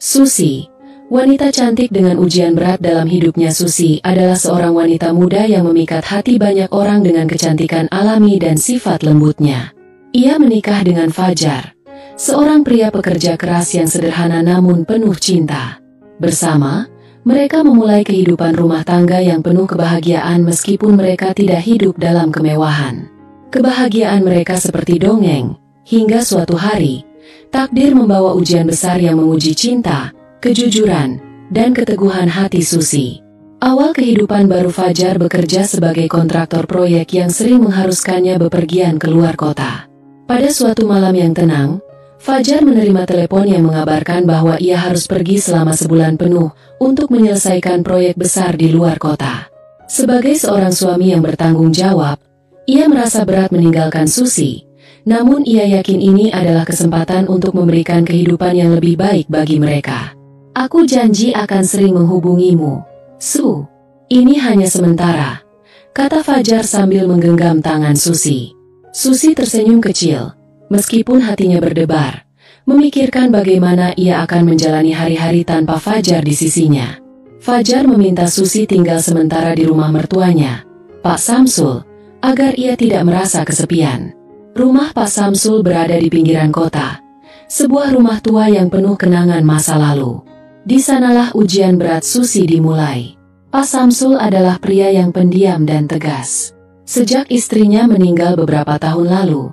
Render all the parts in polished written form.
Susi, wanita cantik dengan ujian berat dalam hidupnya. Susi adalah seorang wanita muda yang memikat hati banyak orang dengan kecantikan alami dan sifat lembutnya. Ia menikah dengan Fajar, seorang pria pekerja keras yang sederhana namun penuh cinta. Bersama, mereka memulai kehidupan rumah tangga yang penuh kebahagiaan meskipun mereka tidak hidup dalam kemewahan. Kebahagiaan mereka seperti dongeng, hingga suatu hari, takdir membawa ujian besar yang menguji cinta, kejujuran, dan keteguhan hati Susi. Awal kehidupan baru Fajar bekerja sebagai kontraktor proyek yang sering mengharuskannya bepergian ke luar kota. Pada suatu malam yang tenang, Fajar menerima telepon yang mengabarkan bahwa ia harus pergi selama sebulan penuh untuk menyelesaikan proyek besar di luar kota. Sebagai seorang suami yang bertanggung jawab, ia merasa berat meninggalkan Susi, namun ia yakin ini adalah kesempatan untuk memberikan kehidupan yang lebih baik bagi mereka. "Aku janji akan sering menghubungimu, Su. Ini hanya sementara," kata Fajar sambil menggenggam tangan Susi. Susi tersenyum kecil, meskipun hatinya berdebar, memikirkan bagaimana ia akan menjalani hari-hari tanpa Fajar di sisinya. Fajar meminta Susi tinggal sementara di rumah mertuanya, Pak Samsul, agar ia tidak merasa kesepian. Rumah Pak Samsul berada di pinggiran kota, sebuah rumah tua yang penuh kenangan masa lalu. Di sanalah ujian berat Susi dimulai. Pak Samsul adalah pria yang pendiam dan tegas. Sejak istrinya meninggal beberapa tahun lalu,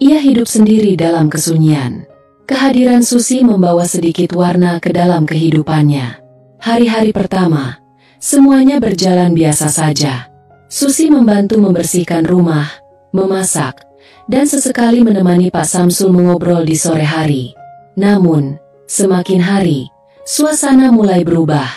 ia hidup sendiri dalam kesunyian. Kehadiran Susi membawa sedikit warna ke dalam kehidupannya. Hari-hari pertama, semuanya berjalan biasa saja. Susi membantu membersihkan rumah, memasak, dan sesekali menemani Pak Samsul mengobrol di sore hari. Namun, semakin hari, suasana mulai berubah.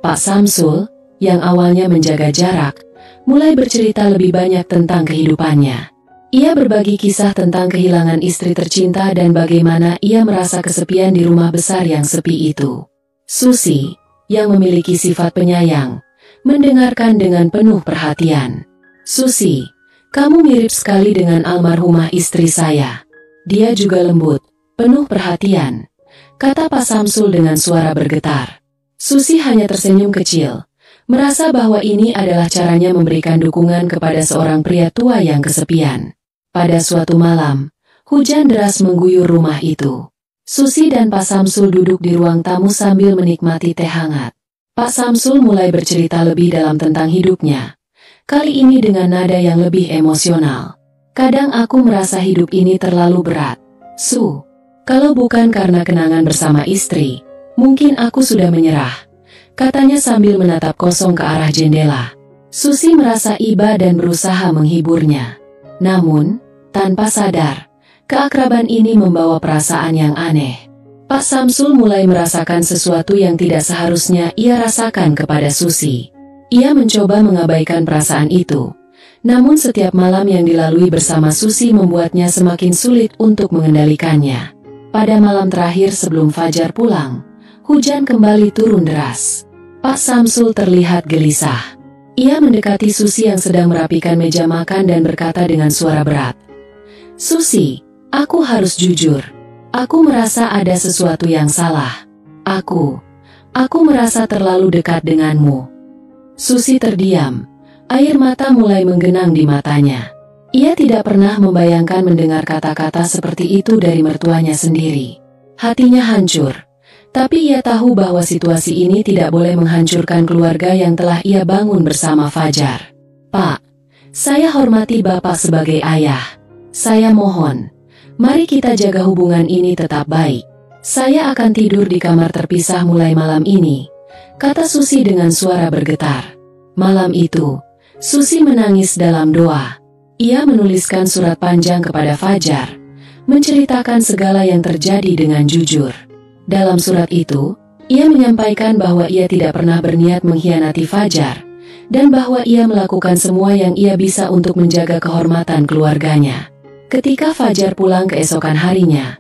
Pak Samsul, yang awalnya menjaga jarak, mulai bercerita lebih banyak tentang kehidupannya. Ia berbagi kisah tentang kehilangan istri tercinta dan bagaimana ia merasa kesepian di rumah besar yang sepi itu. Susi, yang memiliki sifat penyayang, mendengarkan dengan penuh perhatian. "Susi, kamu mirip sekali dengan almarhumah istri saya. Dia juga lembut, penuh perhatian," kata Pak Samsul dengan suara bergetar. Susi hanya tersenyum kecil, merasa bahwa ini adalah caranya memberikan dukungan kepada seorang pria tua yang kesepian. Pada suatu malam, hujan deras mengguyur rumah itu. Susi dan Pak Samsul duduk di ruang tamu sambil menikmati teh hangat. Pak Samsul mulai bercerita lebih dalam tentang hidupnya, kali ini dengan nada yang lebih emosional. "Kadang aku merasa hidup ini terlalu berat, Su. Kalau bukan karena kenangan bersama istri, mungkin aku sudah menyerah," katanya sambil menatap kosong ke arah jendela. Susi merasa iba dan berusaha menghiburnya. Namun, tanpa sadar, keakraban ini membawa perasaan yang aneh. Pak Samsul mulai merasakan sesuatu yang tidak seharusnya ia rasakan kepada Susi. Ia mencoba mengabaikan perasaan itu. Namun setiap malam yang dilalui bersama Susi membuatnya semakin sulit untuk mengendalikannya. Pada malam terakhir sebelum Fajar pulang, hujan kembali turun deras. Pak Samsul terlihat gelisah. Ia mendekati Susi yang sedang merapikan meja makan dan berkata dengan suara berat, "Susi, aku harus jujur. Aku merasa ada sesuatu yang salah. Aku merasa terlalu dekat denganmu." Susi terdiam. Air mata mulai menggenang di matanya. Ia tidak pernah membayangkan mendengar kata-kata seperti itu dari mertuanya sendiri. Hatinya hancur. Tapi ia tahu bahwa situasi ini tidak boleh menghancurkan keluarga yang telah ia bangun bersama Fajar. "Pak, saya hormati Bapak sebagai ayah. Saya mohon, mari kita jaga hubungan ini tetap baik. Saya akan tidur di kamar terpisah mulai malam ini," kata Susi dengan suara bergetar. Malam itu, Susi menangis dalam doa. Ia menuliskan surat panjang kepada Fajar, menceritakan segala yang terjadi dengan jujur. Dalam surat itu, ia menyampaikan bahwa ia tidak pernah berniat mengkhianati Fajar, dan bahwa ia melakukan semua yang ia bisa untuk menjaga kehormatan keluarganya. Ketika Fajar pulang keesokan harinya,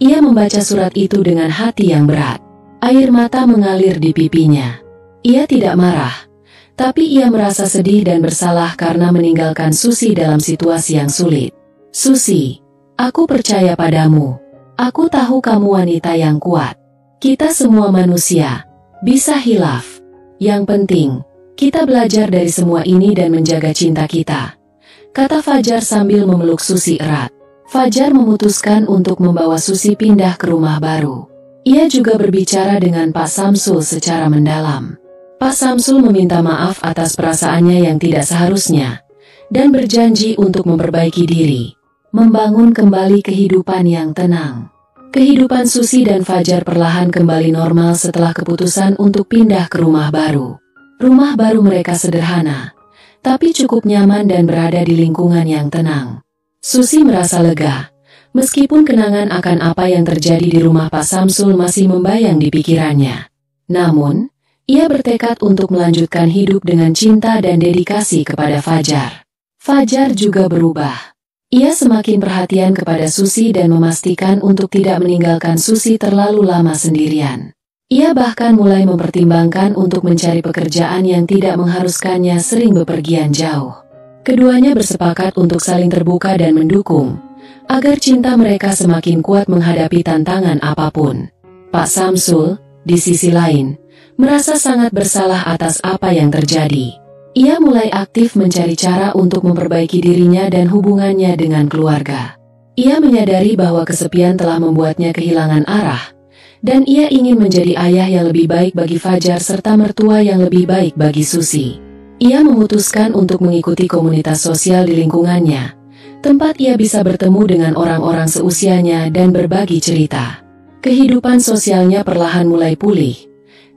ia membaca surat itu dengan hati yang berat. Air mata mengalir di pipinya. Ia tidak marah, tapi ia merasa sedih dan bersalah karena meninggalkan Susi dalam situasi yang sulit. "Susi, aku percaya padamu. Aku tahu kamu wanita yang kuat. Kita semua manusia, bisa hilaf. Yang penting, kita belajar dari semua ini dan menjaga cinta kita, kata Fajar sambil memeluk Susi erat. Fajar memutuskan untuk membawa Susi pindah ke rumah baru. Ia juga berbicara dengan Pak Samsul secara mendalam. Pak Samsul meminta maaf atas perasaannya yang tidak seharusnya, dan berjanji untuk memperbaiki diri, membangun kembali kehidupan yang tenang. Kehidupan Susi dan Fajar perlahan kembali normal setelah keputusan untuk pindah ke rumah baru. Rumah baru mereka sederhana, tapi cukup nyaman dan berada di lingkungan yang tenang. Susi merasa lega, meskipun kenangan akan apa yang terjadi di rumah Pak Samsul masih membayang di pikirannya. Namun, ia bertekad untuk melanjutkan hidup dengan cinta dan dedikasi kepada Fajar. Fajar juga berubah. Ia semakin perhatian kepada Susi dan memastikan untuk tidak meninggalkan Susi terlalu lama sendirian. Ia bahkan mulai mempertimbangkan untuk mencari pekerjaan yang tidak mengharuskannya sering bepergian jauh. Keduanya bersepakat untuk saling terbuka dan mendukung, agar cinta mereka semakin kuat menghadapi tantangan apapun. Pak Samsul, di sisi lain, merasa sangat bersalah atas apa yang terjadi. Ia mulai aktif mencari cara untuk memperbaiki dirinya dan hubungannya dengan keluarga. Ia menyadari bahwa kesepian telah membuatnya kehilangan arah, dan ia ingin menjadi ayah yang lebih baik bagi Fajar serta mertua yang lebih baik bagi Susi. Ia memutuskan untuk mengikuti komunitas sosial di lingkungannya, tempat ia bisa bertemu dengan orang-orang seusianya dan berbagi cerita. Kehidupan sosialnya perlahan mulai pulih,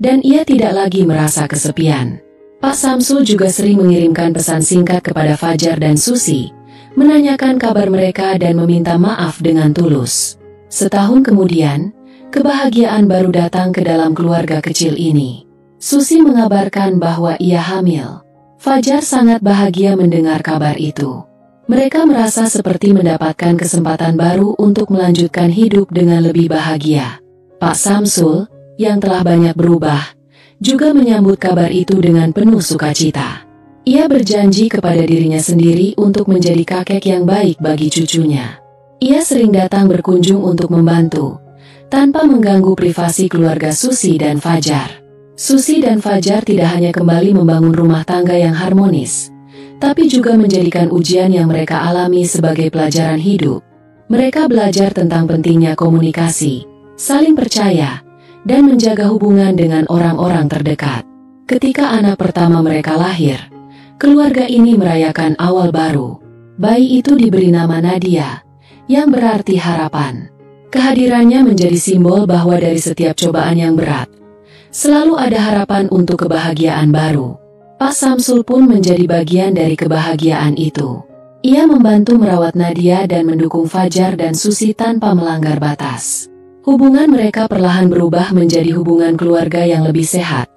dan ia tidak lagi merasa kesepian. Pak Samsul juga sering mengirimkan pesan singkat kepada Fajar dan Susi, menanyakan kabar mereka dan meminta maaf dengan tulus. Setahun kemudian, kebahagiaan baru datang ke dalam keluarga kecil ini. Susi mengabarkan bahwa ia hamil. Fajar sangat bahagia mendengar kabar itu. Mereka merasa seperti mendapatkan kesempatan baru untuk melanjutkan hidup dengan lebih bahagia. Pak Samsul, yang telah banyak berubah, juga menyambut kabar itu dengan penuh sukacita. Ia berjanji kepada dirinya sendiri untuk menjadi kakek yang baik bagi cucunya. Ia sering datang berkunjung untuk membantu, tanpa mengganggu privasi keluarga Susi dan Fajar. Susi dan Fajar tidak hanya kembali membangun rumah tangga yang harmonis, tapi juga menjadikan ujian yang mereka alami sebagai pelajaran hidup. Mereka belajar tentang pentingnya komunikasi, saling percaya, dan menjaga hubungan dengan orang-orang terdekat. Ketika anak pertama mereka lahir, keluarga ini merayakan awal baru. Bayi itu diberi nama Nadia, yang berarti harapan. Kehadirannya menjadi simbol bahwa dari setiap cobaan yang berat, selalu ada harapan untuk kebahagiaan baru. Pak Samsul pun menjadi bagian dari kebahagiaan itu. Ia membantu merawat Nadia dan mendukung Fajar dan Susi tanpa melanggar batas. Hubungan mereka perlahan berubah menjadi hubungan keluarga yang lebih sehat,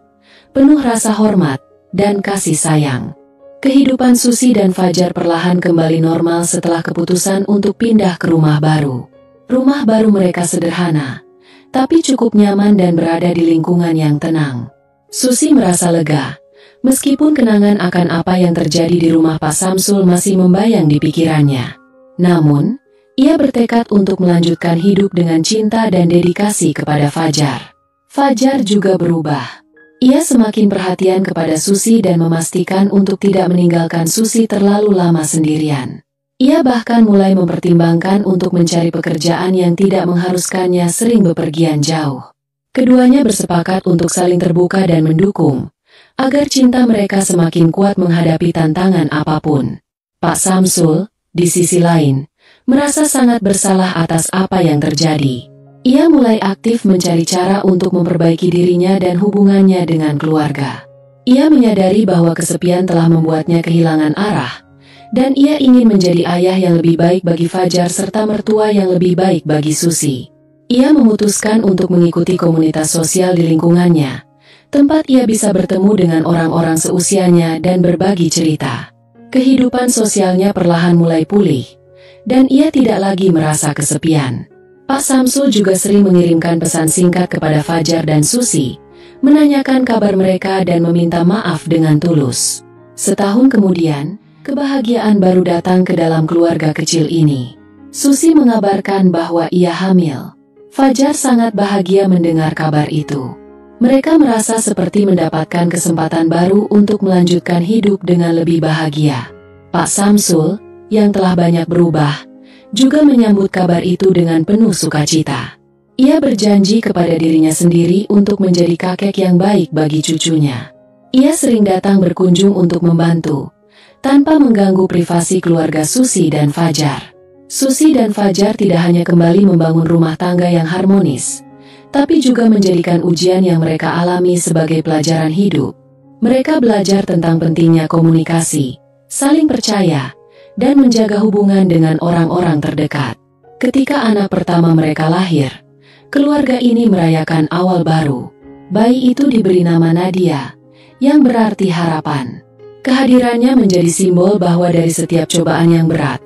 penuh rasa hormat dan kasih sayang. Kehidupan Susi dan Fajar perlahan kembali normal setelah keputusan untuk pindah ke rumah baru. Rumah baru mereka sederhana, tapi cukup nyaman dan berada di lingkungan yang tenang. Susi merasa lega, meskipun kenangan akan apa yang terjadi di rumah Pak Samsul masih membayang di pikirannya. Namun, ia bertekad untuk melanjutkan hidup dengan cinta dan dedikasi kepada Fajar. Fajar juga berubah. Ia semakin perhatian kepada Susi dan memastikan untuk tidak meninggalkan Susi terlalu lama sendirian. Ia bahkan mulai mempertimbangkan untuk mencari pekerjaan yang tidak mengharuskannya sering bepergian jauh. Keduanya bersepakat untuk saling terbuka dan mendukung, agar cinta mereka semakin kuat menghadapi tantangan apapun. Pak Samsul, di sisi lain, merasa sangat bersalah atas apa yang terjadi. Ia mulai aktif mencari cara untuk memperbaiki dirinya dan hubungannya dengan keluarga. Ia menyadari bahwa kesepian telah membuatnya kehilangan arah, dan ia ingin menjadi ayah yang lebih baik bagi Fajar serta mertua yang lebih baik bagi Susi. Ia memutuskan untuk mengikuti komunitas sosial di lingkungannya, tempat ia bisa bertemu dengan orang-orang seusianya dan berbagi cerita. Kehidupan sosialnya perlahan mulai pulih, dan ia tidak lagi merasa kesepian. Pak Samsul juga sering mengirimkan pesan singkat kepada Fajar dan Susi, menanyakan kabar mereka dan meminta maaf dengan tulus. Setahun kemudian, kebahagiaan baru datang ke dalam keluarga kecil ini. Susi mengabarkan bahwa ia hamil. Fajar sangat bahagia mendengar kabar itu. Mereka merasa seperti mendapatkan kesempatan baru untuk melanjutkan hidup dengan lebih bahagia. Pak Samsul, yang telah banyak berubah, juga menyambut kabar itu dengan penuh sukacita. Ia berjanji kepada dirinya sendiri untuk menjadi kakek yang baik bagi cucunya. Ia sering datang berkunjung untuk membantu, tanpa mengganggu privasi keluarga Susi dan Fajar. Susi dan Fajar tidak hanya kembali membangun rumah tangga yang harmonis, tapi juga menjadikan ujian yang mereka alami sebagai pelajaran hidup. Mereka belajar tentang pentingnya komunikasi, saling percaya, dan menjaga hubungan dengan orang-orang terdekat. Ketika anak pertama mereka lahir, keluarga ini merayakan awal baru. Bayi itu diberi nama Nadia, yang berarti harapan. Kehadirannya menjadi simbol bahwa dari setiap cobaan yang berat,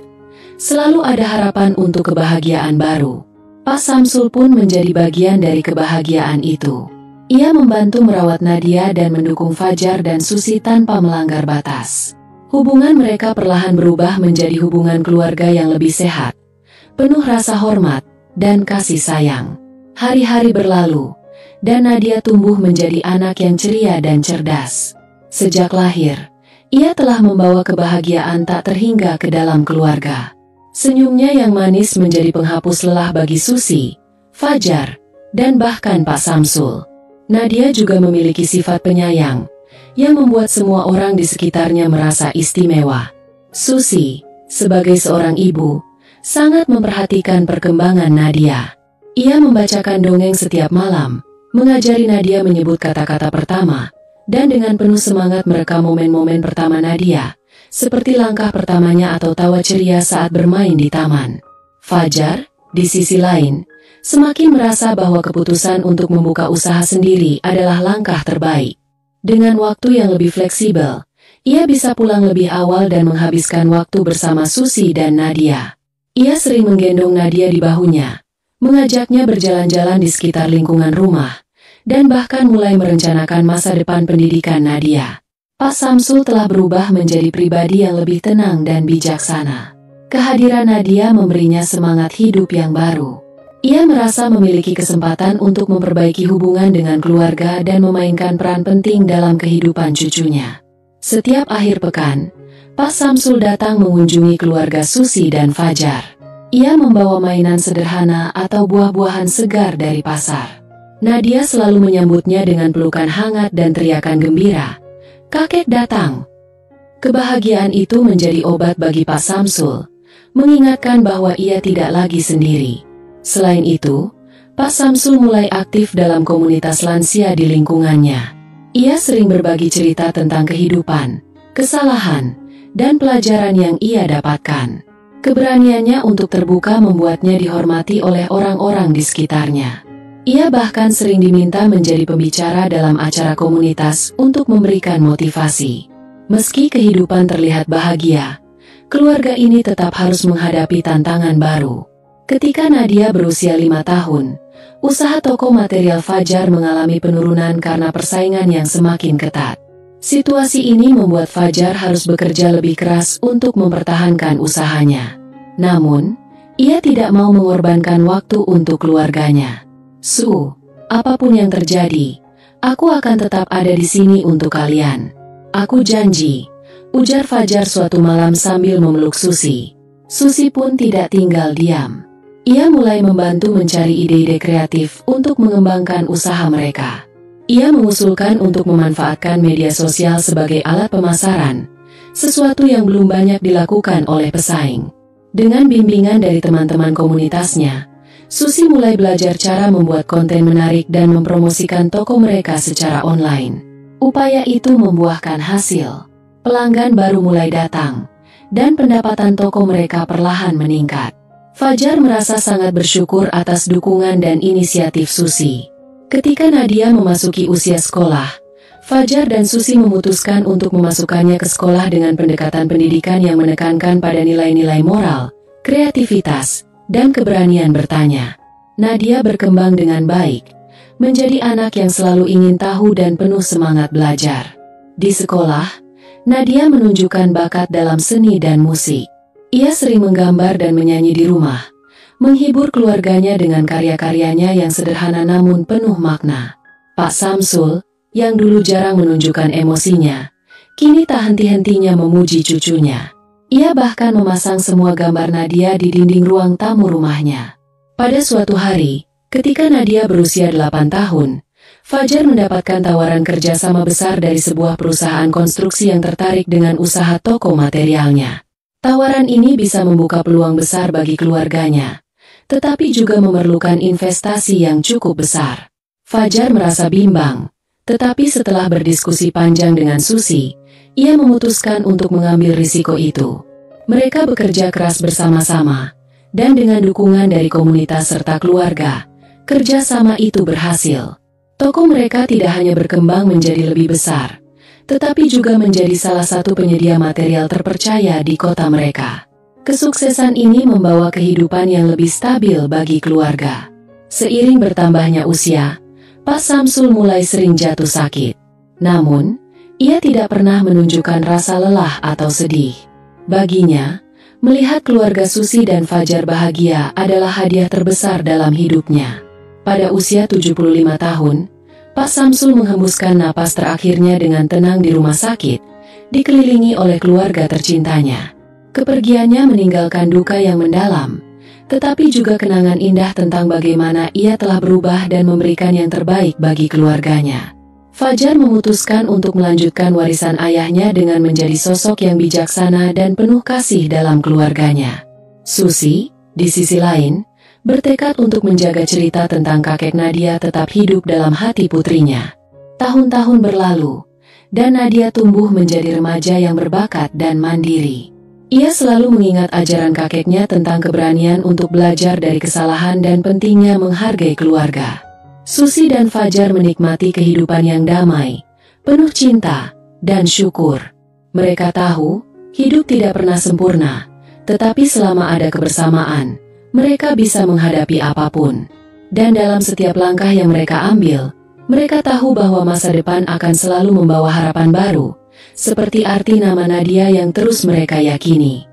selalu ada harapan untuk kebahagiaan baru. Pak Samsul pun menjadi bagian dari kebahagiaan itu. Ia membantu merawat Nadia dan mendukung Fajar dan Susi tanpa melanggar batas. Hubungan mereka perlahan berubah menjadi hubungan keluarga yang lebih sehat, penuh rasa hormat dan kasih sayang. Hari-hari berlalu, dan Nadia tumbuh menjadi anak yang ceria dan cerdas. Sejak lahir, ia telah membawa kebahagiaan tak terhingga ke dalam keluarga. Senyumnya yang manis menjadi penghapus lelah bagi Susi, Fajar, dan bahkan Pak Samsul. Nadia juga memiliki sifat penyayang, yang membuat semua orang di sekitarnya merasa istimewa. Susi, sebagai seorang ibu, sangat memperhatikan perkembangan Nadia. Ia membacakan dongeng setiap malam, mengajari Nadia menyebut kata-kata pertama, dan dengan penuh semangat merekam momen-momen pertama Nadia, seperti langkah pertamanya atau tawa ceria saat bermain di taman. Fajar, di sisi lain, semakin merasa bahwa keputusan untuk membuka usaha sendiri adalah langkah terbaik. Dengan waktu yang lebih fleksibel, ia bisa pulang lebih awal dan menghabiskan waktu bersama Susi dan Nadia. Ia sering menggendong Nadia di bahunya, mengajaknya berjalan-jalan di sekitar lingkungan rumah, dan bahkan mulai merencanakan masa depan pendidikan Nadia. Pak Samsul telah berubah menjadi pribadi yang lebih tenang dan bijaksana. Kehadiran Nadia memberinya semangat hidup yang baru. Ia merasa memiliki kesempatan untuk memperbaiki hubungan dengan keluarga dan memainkan peran penting dalam kehidupan cucunya. Setiap akhir pekan, Pak Samsul datang mengunjungi keluarga Susi dan Fajar. Ia membawa mainan sederhana atau buah-buahan segar dari pasar. Nadia selalu menyambutnya dengan pelukan hangat dan teriakan gembira. "Kakek datang!" Kebahagiaan itu menjadi obat bagi Pak Samsul, mengingatkan bahwa ia tidak lagi sendiri. Selain itu, Pak Samsul mulai aktif dalam komunitas lansia di lingkungannya. Ia sering berbagi cerita tentang kehidupan, kesalahan, dan pelajaran yang ia dapatkan. Keberaniannya untuk terbuka membuatnya dihormati oleh orang-orang di sekitarnya. Ia bahkan sering diminta menjadi pembicara dalam acara komunitas untuk memberikan motivasi. Meski kehidupan terlihat bahagia, keluarga ini tetap harus menghadapi tantangan baru. Ketika Nadia berusia 5 tahun, usaha toko material Fajar mengalami penurunan karena persaingan yang semakin ketat. Situasi ini membuat Fajar harus bekerja lebih keras untuk mempertahankan usahanya. Namun, ia tidak mau mengorbankan waktu untuk keluarganya. "Su, apapun yang terjadi, aku akan tetap ada di sini untuk kalian. Aku janji," ujar Fajar suatu malam sambil memeluk Susi. Susi pun tidak tinggal diam. Ia mulai membantu mencari ide-ide kreatif untuk mengembangkan usaha mereka. Ia mengusulkan untuk memanfaatkan media sosial sebagai alat pemasaran, sesuatu yang belum banyak dilakukan oleh pesaing. Dengan bimbingan dari teman-teman komunitasnya, Susi mulai belajar cara membuat konten menarik dan mempromosikan toko mereka secara online. Upaya itu membuahkan hasil. Pelanggan baru mulai datang, dan pendapatan toko mereka perlahan meningkat. Fajar merasa sangat bersyukur atas dukungan dan inisiatif Susi. Ketika Nadia memasuki usia sekolah, Fajar dan Susi memutuskan untuk memasukkannya ke sekolah dengan pendekatan pendidikan yang menekankan pada nilai-nilai moral, kreativitas, dan keberanian bertanya. Nadia berkembang dengan baik, menjadi anak yang selalu ingin tahu dan penuh semangat belajar. Di sekolah, Nadia menunjukkan bakat dalam seni dan musik. Ia sering menggambar dan menyanyi di rumah, menghibur keluarganya dengan karya-karyanya yang sederhana namun penuh makna. Pak Samsul, yang dulu jarang menunjukkan emosinya, kini tak henti-hentinya memuji cucunya. Ia bahkan memasang semua gambar Nadia di dinding ruang tamu rumahnya. Pada suatu hari, ketika Nadia berusia 8 tahun, Fajar mendapatkan tawaran kerjasama besar dari sebuah perusahaan konstruksi yang tertarik dengan usaha toko materialnya. Tawaran ini bisa membuka peluang besar bagi keluarganya, tetapi juga memerlukan investasi yang cukup besar. Fajar merasa bimbang, tetapi setelah berdiskusi panjang dengan Susi, ia memutuskan untuk mengambil risiko itu. Mereka bekerja keras bersama-sama, dan dengan dukungan dari komunitas serta keluarga, kerjasama itu berhasil. Toko mereka tidak hanya berkembang menjadi lebih besar, tetapi juga menjadi salah satu penyedia material terpercaya di kota mereka. Kesuksesan ini membawa kehidupan yang lebih stabil bagi keluarga. Seiring bertambahnya usia, Pak Samsul mulai sering jatuh sakit. Namun, ia tidak pernah menunjukkan rasa lelah atau sedih. Baginya, melihat keluarga Susi dan Fajar bahagia adalah hadiah terbesar dalam hidupnya. Pada usia 75 tahun, Pak Samsul menghembuskan napas terakhirnya dengan tenang di rumah sakit, dikelilingi oleh keluarga tercintanya. Kepergiannya meninggalkan duka yang mendalam, tetapi juga kenangan indah tentang bagaimana ia telah berubah dan memberikan yang terbaik bagi keluarganya. Fajar memutuskan untuk melanjutkan warisan ayahnya dengan menjadi sosok yang bijaksana dan penuh kasih dalam keluarganya. Susi, di sisi lain, bertekad untuk menjaga cerita tentang kakek Nadia tetap hidup dalam hati putrinya. Tahun-tahun berlalu, dan Nadia tumbuh menjadi remaja yang berbakat dan mandiri. Ia selalu mengingat ajaran kakeknya tentang keberanian untuk belajar dari kesalahan dan pentingnya menghargai keluarga. Susi dan Fajar menikmati kehidupan yang damai, penuh cinta, dan syukur. Mereka tahu, hidup tidak pernah sempurna, tetapi selama ada kebersamaan, mereka bisa menghadapi apapun. Dan dalam setiap langkah yang mereka ambil, mereka tahu bahwa masa depan akan selalu membawa harapan baru, seperti arti nama Nadia yang terus mereka yakini.